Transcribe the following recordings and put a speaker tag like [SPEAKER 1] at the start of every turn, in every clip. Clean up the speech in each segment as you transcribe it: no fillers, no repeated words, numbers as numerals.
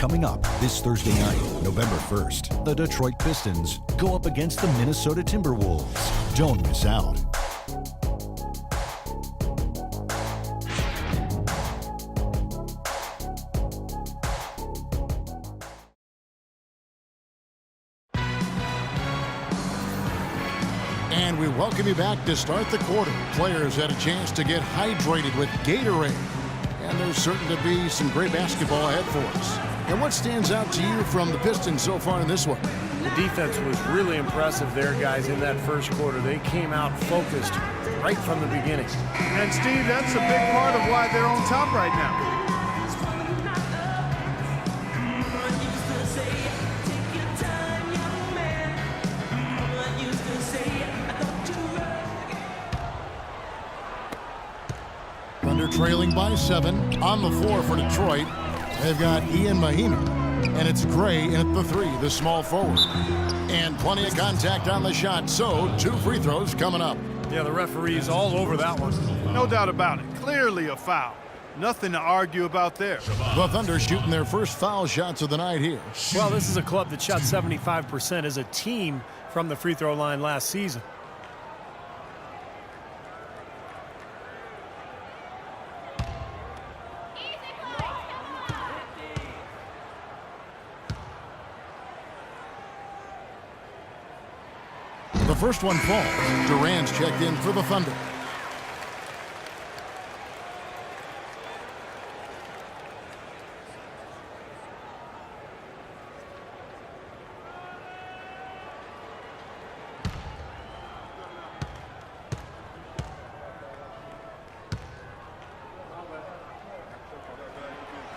[SPEAKER 1] Coming up this Thursday night, November 1st, the Detroit Pistons go up against the Minnesota Timberwolves. Don't miss out.
[SPEAKER 2] And we welcome you back to start the quarter. Players had a chance to get hydrated with Gatorade. And there's certain to be some great basketball ahead for us. And what stands out to you from the Pistons so far in this one?
[SPEAKER 3] The defense was really impressive there, guys, in that first quarter. They came out focused right from the beginning.
[SPEAKER 4] And, Steve, that's a big part of why they're on top right now.
[SPEAKER 2] Thunder trailing by 7 on the floor for Detroit. They've got Ian Mahinmi, and it's Gray in at the 3, the small forward. And plenty of contact on the shot, so 2 free throws coming up.
[SPEAKER 3] Yeah, the referee's all over that one.
[SPEAKER 4] No doubt about it. Clearly a foul. Nothing to argue about there.
[SPEAKER 2] The Thunder shooting their first foul shots of the night here.
[SPEAKER 3] Well, this is a club that shot 75% as a team from the free throw line last season.
[SPEAKER 2] The first one falls. Durant's checked in for the Thunder.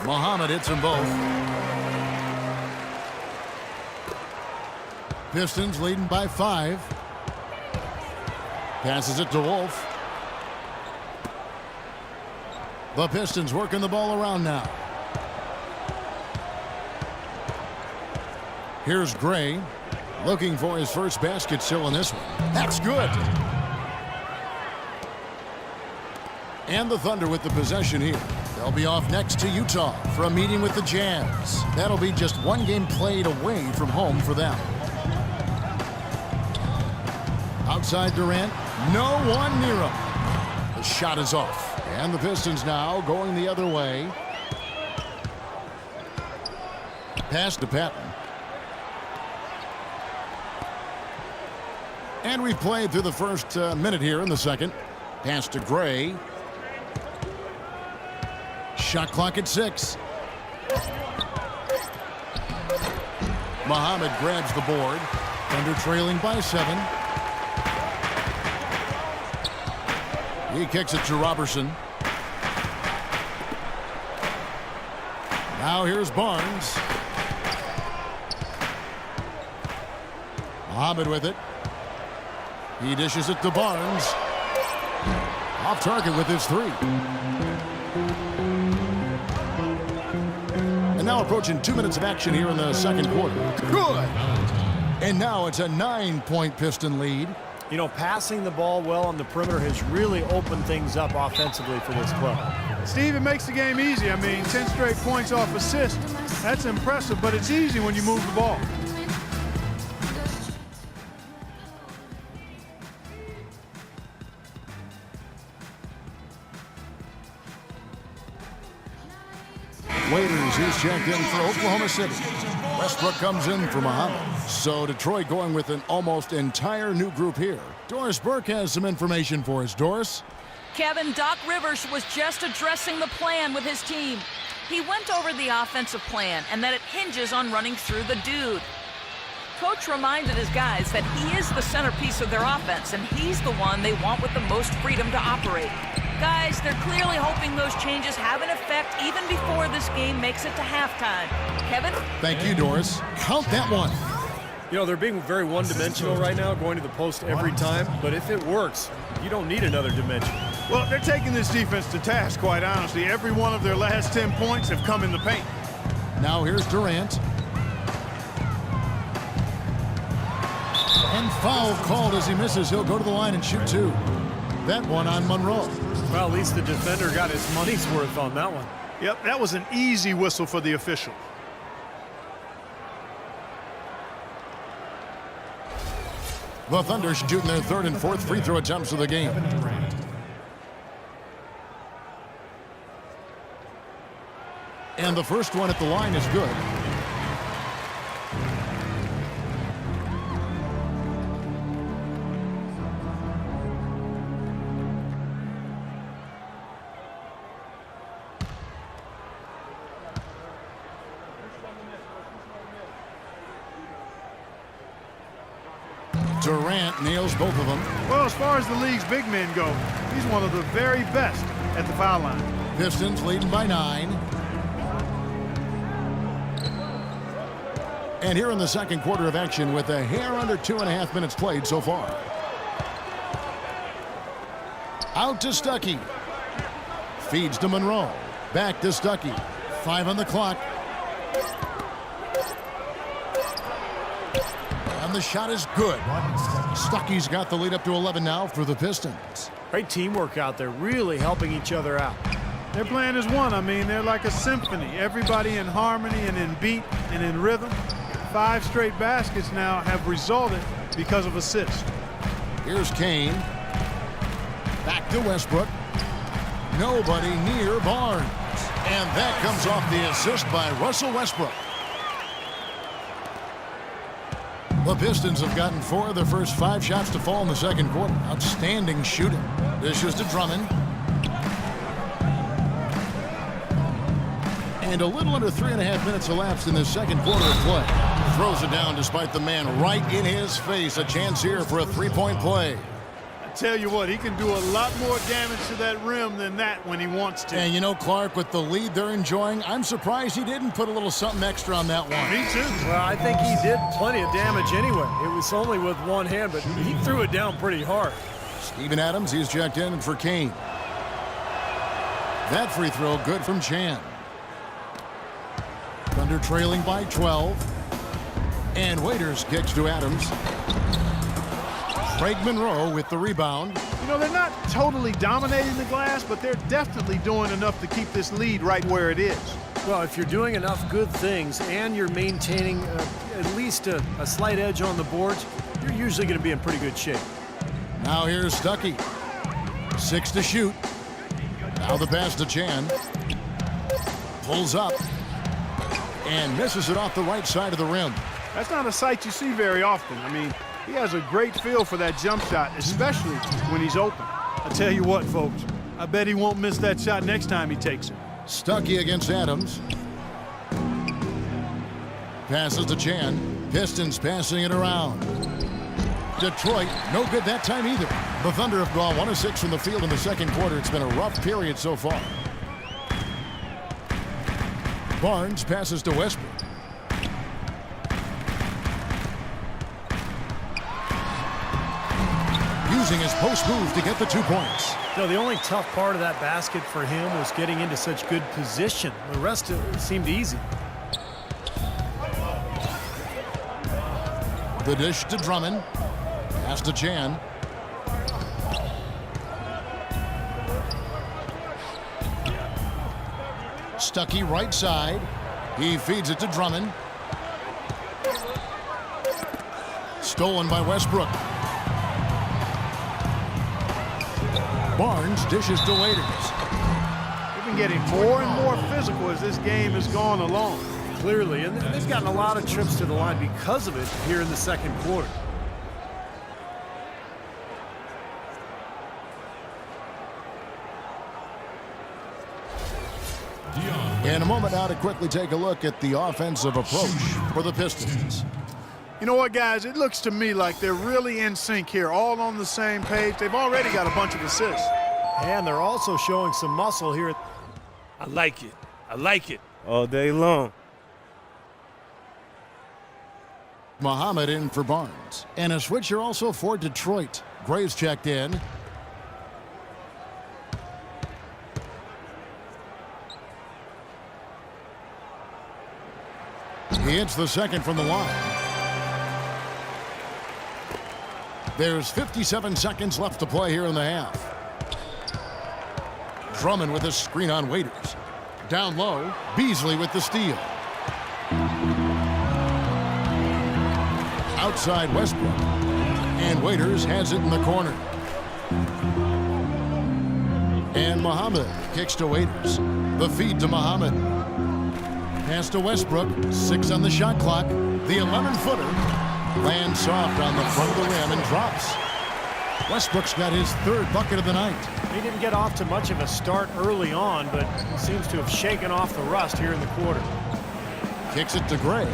[SPEAKER 2] Muhammad hits them both. Pistons leading by 5. Passes it to Wolf. The Pistons working the ball around now. Here's Gray, looking for his first basket still in this one. That's good. And the Thunder with the possession here. They'll be off next to Utah for a meeting with the Jazz. That'll be just one game played away from home for them. Outside Durant, no one near him. The shot is off. And the Pistons now going the other way. Pass to Patton. And we've played through the first minute here in the second. Pass to Gray. Shot clock at 6. Muhammad grabs the board. Thunder trailing by 7. He kicks it to Robertson. Now here's Barnes. Muhammad with it. He dishes it to Barnes. Off target with his 3. And now approaching 2 minutes of action here in the second quarter. Good. And now it's a 9-point Piston lead.
[SPEAKER 3] You know, passing the ball well on the perimeter has really opened things up offensively for this club.
[SPEAKER 4] Steve, it makes the game easy. I mean, 10 straight points off assist. That's impressive, but it's easy when you move the ball.
[SPEAKER 2] Waiters, he's checked in for Oklahoma City. Westbrook comes in for Muhammad. So Detroit going with an almost entire new group here. Doris Burke has some information for us. Doris?
[SPEAKER 5] Kevin, Doc Rivers was just addressing the plan with his team. He went over the offensive plan and that it hinges on running through the dude. Coach reminded his guys that he is the centerpiece of their offense and he's the one they want with the most freedom to operate. Guys, they're clearly hoping those changes have an effect even before this game makes it to halftime. Kevin?
[SPEAKER 2] Thank you, Doris. Count that one.
[SPEAKER 3] You know, they're being very one-dimensional right now, going to the post every time. But if it works, you don't need another dimension.
[SPEAKER 4] Well, they're taking this defense to task, quite honestly. Every one of their last 10 points have come in the paint.
[SPEAKER 2] Now here's Durant. And foul called as he misses. He'll go to the line and shoot 2. That one on Monroe.
[SPEAKER 3] Well, at least the defender got his money's worth on that one.
[SPEAKER 4] Yep, that was an easy whistle for the official.
[SPEAKER 2] The Thunder shooting their third and fourth free throw attempts of the game. And the first one at the line is good. Durant nails both of them.
[SPEAKER 4] Well, as far as the league's big men go, he's one of the very best at the foul line.
[SPEAKER 2] Pistons leading by 9. And here in the second quarter of action with a hair under 2.5 minutes played so far. Out to Stuckey. Feeds to Monroe. Back to Stuckey. 5 on the clock. And the shot is good. Stuckey's got the lead up to 11 now for the Pistons.
[SPEAKER 3] Great teamwork out there, really helping each other out.
[SPEAKER 4] Their plan is one. I mean, they're like a symphony. Everybody in harmony and in beat and in rhythm. 5 straight baskets now have resulted because of assists.
[SPEAKER 2] Here's Kane. Back to Westbrook. Nobody near Barnes. And that comes off the assist by Russell Westbrook. The Pistons have gotten 4 of their first 5 shots to fall in the second quarter. Outstanding shooting. Dishes to Drummond. And a little under 3.5 minutes elapsed in the second quarter of play. Throws it down despite the man right in his face. A chance here for a 3-point play.
[SPEAKER 4] I tell you what, he can do a lot more damage to that rim than that when he wants to.
[SPEAKER 2] And you know, Clark, with the lead they're enjoying, I'm surprised he didn't put a little something extra on that one.
[SPEAKER 4] Me too.
[SPEAKER 3] Well, I think he did plenty of damage anyway. It was only with one hand, but he threw it down pretty hard.
[SPEAKER 2] Steven Adams, he's checked in for Kane. That free throw good from Chan. Thunder trailing by 12. And Waiters kicks to Adams. Craig Monroe with the rebound.
[SPEAKER 4] You know, they're not totally dominating the glass, but they're definitely doing enough to keep this lead right where it is.
[SPEAKER 3] Well, if you're doing enough good things and you're maintaining at least a slight edge on the boards, you're usually going to be in pretty good shape.
[SPEAKER 2] Now here's Stuckey. 6 to shoot. Now the pass to Chan. Pulls up. And misses it off the right side of the rim.
[SPEAKER 4] That's not a sight you see very often. I mean, he has a great feel for that jump shot, especially when he's open. I tell you what, folks, I bet he won't miss that shot next time he takes it.
[SPEAKER 2] Stuckey against Adams. Passes to Chan. Pistons passing it around. Detroit, no good that time either. The Thunder have gone 1 of 6 from the field in the second quarter. It's been a rough period so far. Barnes passes to Westbrook. Using his post move to get the 2 points.
[SPEAKER 3] No, the only tough part of that basket for him was getting into such good position. The rest of it seemed easy.
[SPEAKER 2] The dish to Drummond. Pass to Chan. Stuckey right side. He feeds it to Drummond. Stolen by Westbrook. Barnes dishes to Waiters.
[SPEAKER 4] They've been getting more and more physical as this game has gone along.
[SPEAKER 3] Clearly, and they've gotten a lot of trips to the line because of it here in the second quarter.
[SPEAKER 2] In a moment now to quickly take a look at the offensive approach for the Pistons.
[SPEAKER 4] You know what, guys? It looks to me like they're really in sync here, all on the same page. They've already got a bunch of assists.
[SPEAKER 3] And they're also showing some muscle here.
[SPEAKER 6] I like it. I like it all day long.
[SPEAKER 2] Muhammad in for Barnes. And a switcher also for Detroit. Graves checked in. He hits the second from the line. There's 57 seconds left to play here in the half. Drummond with a screen on Waiters. Down low, Beasley with the steal. Outside Westbrook. And Waiters has it in the corner. And Muhammad kicks to Waiters. The feed to Muhammad. Pass to Westbrook. 6 on the shot clock. The 11-footer lands soft on the front of the rim and drops. Westbrook's got his 3rd bucket of the night.
[SPEAKER 3] He didn't get off to much of a start early on, but he seems to have shaken off the rust here in the quarter.
[SPEAKER 2] Kicks it to Gray.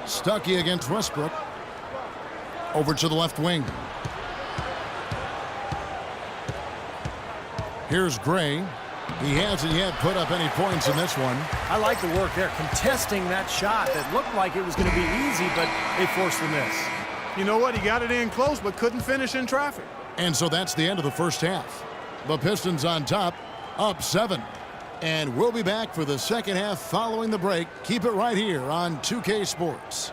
[SPEAKER 2] Stuckey against Westbrook. Over to the left wing. Here's Gray. He hasn't yet put up any points in this one.
[SPEAKER 3] I like the work there, contesting that shot that looked like it was going to be easy, but they forced the miss.
[SPEAKER 4] You know what? He got it in close, but couldn't finish in traffic.
[SPEAKER 2] And so that's the end of the first half. The Pistons on top, up 7. And we'll be back for the second half following the break. Keep it right here on 2K Sports.